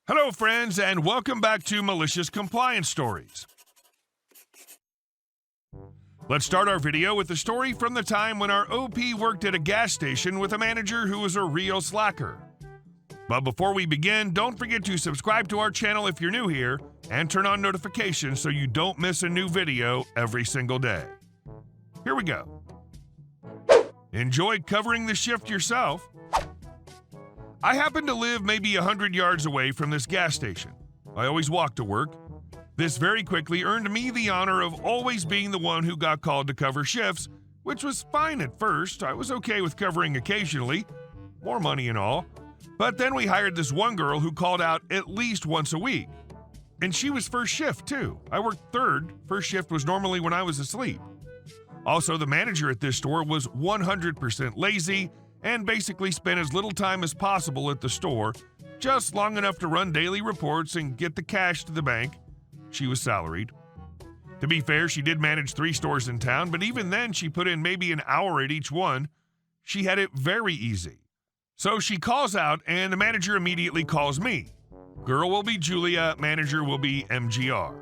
Hello, friends, and welcome back to Malicious Compliance Stories. Let's start our video with a story from the time when our OP worked at a gas station with a manager who was a real slacker. But before we begin, don't forget to subscribe to our channel if you're new here and turn on notifications so you don't miss a new video every single day. Here we go. Enjoy covering the shift yourself. I happen to live maybe 100 yards away from this gas station. I always walk to work. This very quickly earned me the honor of always being the one who got called to cover shifts, which was fine at first. I was okay with covering occasionally, more money and all. But then we hired this one girl who called out at least once a week. And she was first shift too. I worked third. First shift was normally when I was asleep. Also, the manager at this store was 100% lazy and basically spent as little time as possible at the store, just long enough to run daily reports and get the cash to the bank. She was salaried. To be fair, she did manage 3 stores in town, but even then she put in maybe an hour at each one. She had it very easy. So she calls out and the manager immediately calls me. Girl will be Julia, manager will be MGR.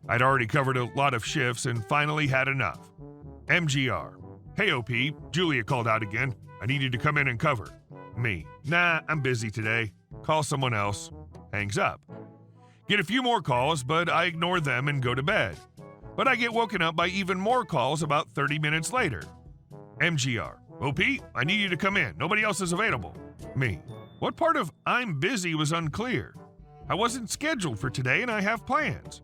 I'd already covered a lot of shifts and finally had enough. MGR. Hey OP, Julia called out again. I need you to come in and cover. Me. Nah, I'm busy today. Call someone else. Hangs up. Get a few more calls, but I ignore them and go to bed. But I get woken up by even more calls about 30 minutes later. MGR. OP, I need you to come in. Nobody else is available. Me. What part of I'm busy was unclear? I wasn't scheduled for today and I have plans.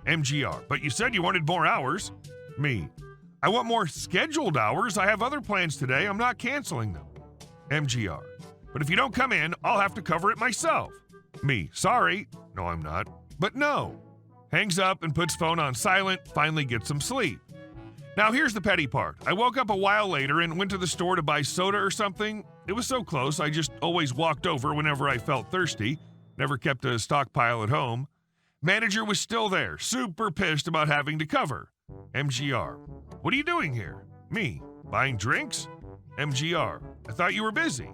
MGR. But you said you wanted more hours. Me. I want more scheduled hours. I have other plans today. I'm not canceling them. MGR. But if you don't come in, I'll have to cover it myself. Me. Sorry. No, I'm not. But no. Hangs up and puts phone on silent, finally gets some sleep. Now here's the petty part. I woke up a while later and went to the store to buy soda or something. It was so close, I just always walked over whenever I felt thirsty. Never kept a stockpile at home. Manager was still there, super pissed about having to cover. MGR. What are you doing here? Me. Buying drinks? MGR. I thought you were busy.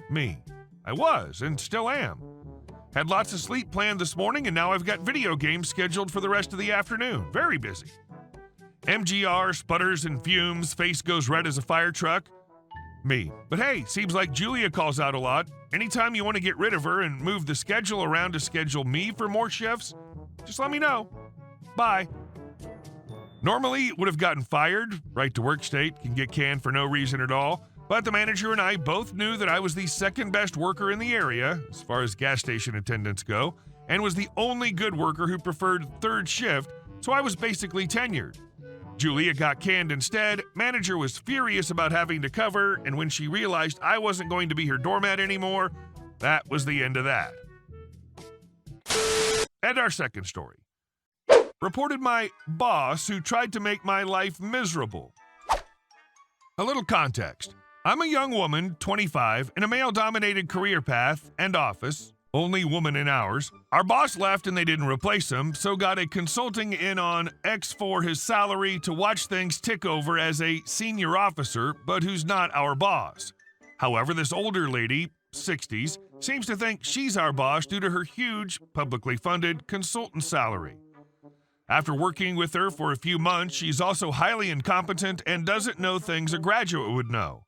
Me. I was and still am. Had lots of sleep planned this morning and now I've got video games scheduled for the rest of the afternoon. Very busy. MGR sputters and fumes, face goes red as a fire truck. Me. But hey, seems like Julia calls out a lot. Anytime you want to get rid of her and move the schedule around to schedule me for more shifts, just let me know. Bye. Normally, would have gotten fired. Right to work state can get canned for no reason at all. But the manager and I both knew that I was the second best worker in the area, as far as gas station attendants go, and was the only good worker who preferred third shift, so I was basically tenured. Julia got canned instead. Manager was furious about having to cover, and when she realized I wasn't going to be her doormat anymore, that was the end of that. And our second story. Reported my boss who tried to make my life miserable. A little context. I'm a young woman, 25, in a male-dominated career path and office, only woman in ours. Our boss left and they didn't replace him, so got a consulting in on X for his salary to watch things tick over as a senior officer, but who's not our boss. However, this older lady, 60s, seems to think she's our boss due to her huge, publicly funded consultant salary. After working with her for a few months, she's also highly incompetent and doesn't know things a graduate would know.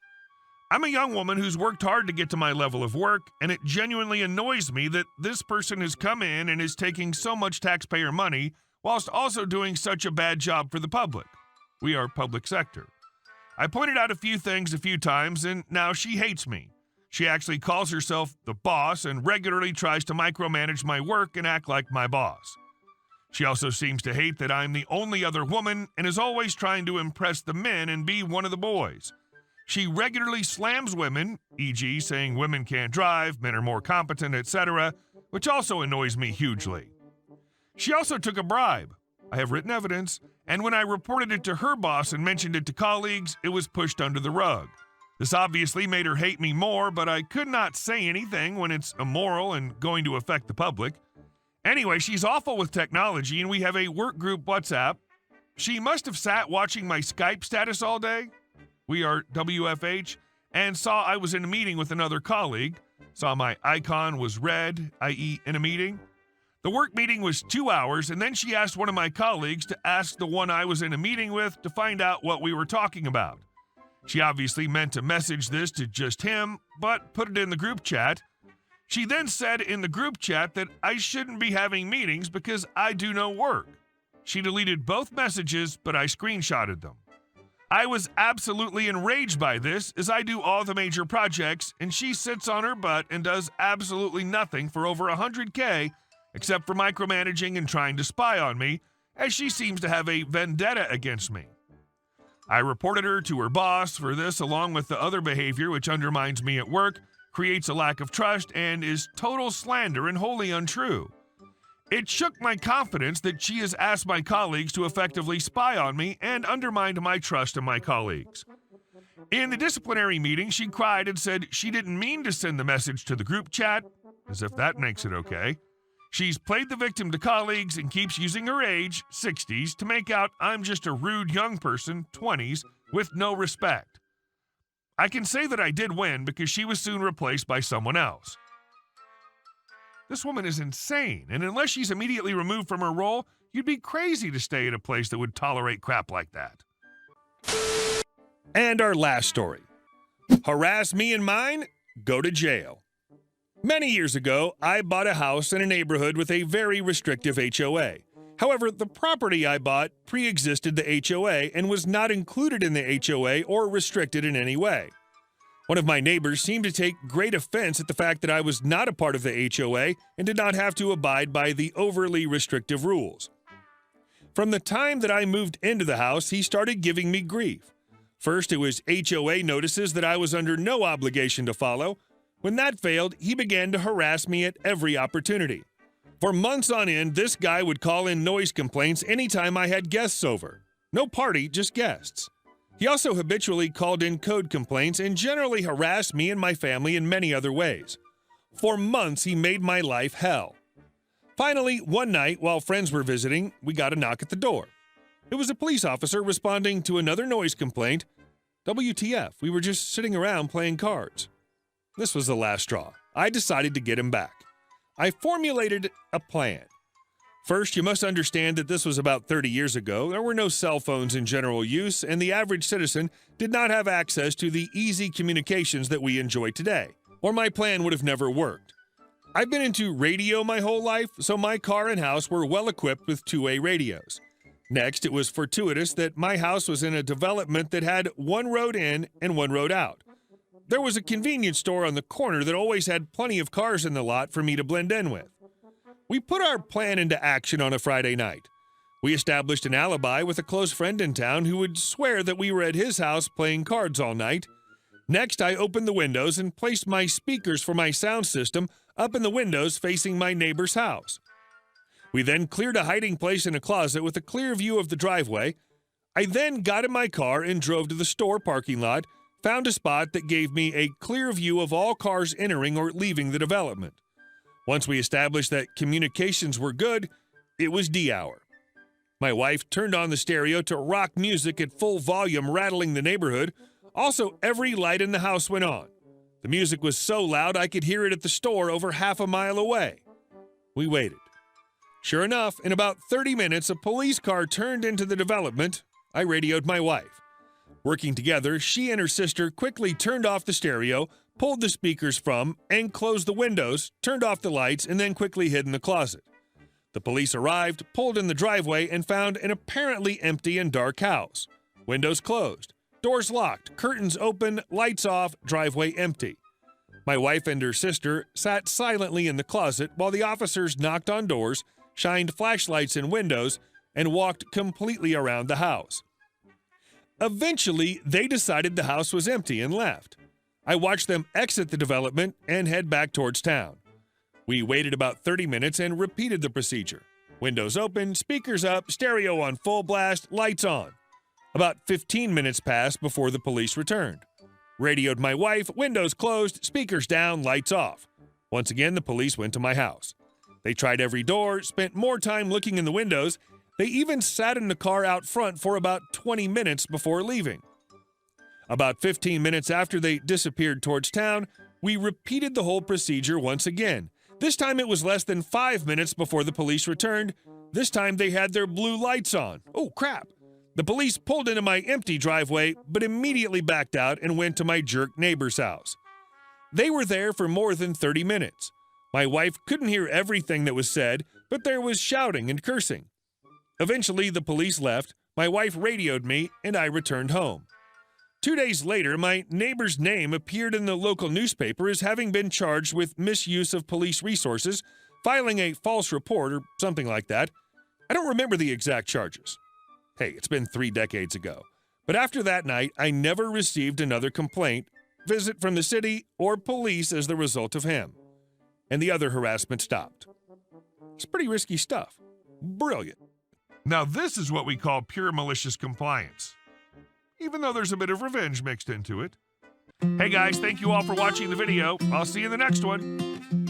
I'm a young woman who's worked hard to get to my level of work, and it genuinely annoys me that this person has come in and is taking so much taxpayer money whilst also doing such a bad job for the public. We are public sector. I pointed out a few things a few times, and now she hates me. She actually calls herself the boss and regularly tries to micromanage my work and act like my boss. She also seems to hate that I'm the only other woman and is always trying to impress the men and be one of the boys. She regularly slams women, e.g. saying women can't drive, men are more competent, etc., which also annoys me hugely. She also took a bribe. I have written evidence, and when I reported it to her boss and mentioned it to colleagues, it was pushed under the rug. This obviously made her hate me more, but I could not say anything when it's immoral and going to affect the public. Anyway, she's awful with technology, and we have a work group WhatsApp. She must have sat watching my Skype status all day. We are WFH, and saw I was in a meeting with another colleague. saw my icon was red, i.e. in a meeting. The work meeting was 2 hours, and then she asked one of my colleagues to ask the one I was in a meeting with to find out what we were talking about. She obviously meant to message this to just him, but put it in the group chat. She then said in the group chat that I shouldn't be having meetings because I do no work. She deleted both messages, but I screenshotted them. I was absolutely enraged by this, as I do all the major projects, and she sits on her butt and does absolutely nothing for over $100K, except for micromanaging and trying to spy on me, as she seems to have a vendetta against me. I reported her to her boss for this, along with the other behavior which undermines me at work, creates a lack of trust, and is total slander and wholly untrue. It shook my confidence that she has asked my colleagues to effectively spy on me and undermined my trust in my colleagues. In the disciplinary meeting, she cried and said she didn't mean to send the message to the group chat, as if that makes it okay. She's played the victim to colleagues and keeps using her age, 60s, to make out I'm just a rude young person, 20s, with no respect. I can say that I did win because she was soon replaced by someone else. This woman is insane, and unless she's immediately removed from her role, you'd be crazy to stay at a place that would tolerate crap like that. And our last story. Harass me and mine? Go to jail. Many years ago, I bought a house in a neighborhood with a very restrictive HOA. However, the property I bought pre-existed the HOA and was not included in the HOA or restricted in any way. One of my neighbors seemed to take great offense at the fact that I was not a part of the HOA and did not have to abide by the overly restrictive rules. From the time that I moved into the house, he started giving me grief. First, it was HOA notices that I was under no obligation to follow. When that failed, he began to harass me at every opportunity. For months on end, this guy would call in noise complaints anytime I had guests over. No party, just guests. He also habitually called in code complaints and generally harassed me and my family in many other ways. For months, he made my life hell. Finally, one night, while friends were visiting, we got a knock at the door. It was a police officer responding to another noise complaint. WTF, we were just sitting around playing cards. This was the last straw. I decided to get him back. I formulated a plan. First, you must understand that this was about 30 years ago. There were no cell phones in general use, and the average citizen did not have access to the easy communications that we enjoy today, or my plan would have never worked. I've been into radio my whole life, so my car and house were well equipped with two-way radios. Next, it was fortuitous that my house was in a development that had one road in and one road out. There was a convenience store on the corner that always had plenty of cars in the lot for me to blend in with. We put our plan into action on a Friday night. We established an alibi with a close friend in town who would swear that we were at his house playing cards all night. Next, I opened the windows and placed my speakers for my sound system up in the windows facing my neighbor's house. We then cleared a hiding place in a closet with a clear view of the driveway. I then got in my car and drove to the store parking lot, found a spot that gave me a clear view of all cars entering or leaving the development. Once we established that communications were good, it was D-hour. My wife turned on the stereo to rock music at full volume, rattling the neighborhood. Also, every light in the house went on. The music was so loud I could hear it at the store over half a mile away. We waited. Sure enough, in about 30 minutes, a police car turned into the development. I radioed my wife. Working together, she and her sister quickly turned off the stereo, pulled the speakers from, and closed the windows, turned off the lights, and then quickly hid in the closet. The police arrived, pulled in the driveway, and found an apparently empty and dark house. Windows closed, doors locked, curtains open, lights off, driveway empty. My wife and her sister sat silently in the closet while the officers knocked on doors, shined flashlights in windows, and walked completely around the house. Eventually, they decided the house was empty and left. I watched them exit the development and head back towards town. We waited about 30 minutes and repeated the procedure. Windows open, speakers up, stereo on full blast, lights on. About 15 minutes passed before the police returned. Radioed my wife, windows closed, speakers down, lights off. Once again, the police went to my house. They tried every door, spent more time looking in the windows. They even sat in the car out front for about 20 minutes before leaving. About 15 minutes after they disappeared towards town, We repeated the whole procedure once again. This time it was less than 5 minutes before the police returned. This time they had their blue lights on. Oh, crap. The police pulled into my empty driveway, but immediately backed out and went to my jerk neighbor's house. They were there for more than 30 minutes. My wife couldn't hear everything that was said, but there was shouting and cursing. Eventually, the police left, my wife radioed me, and I returned home. 2 days later, my neighbor's name appeared in the local newspaper as having been charged with misuse of police resources, filing a false report or something like that. I don't remember the exact charges. Hey, it's been 3 decades ago. But after that night, I never received another complaint, visit from the city, or police as the result of him. And the other harassment stopped. It's pretty risky stuff. Brilliant. Now this is what we call pure malicious compliance, even though there's a bit of revenge mixed into it. Hey guys, thank you all for watching the video. I'll see you in the next one.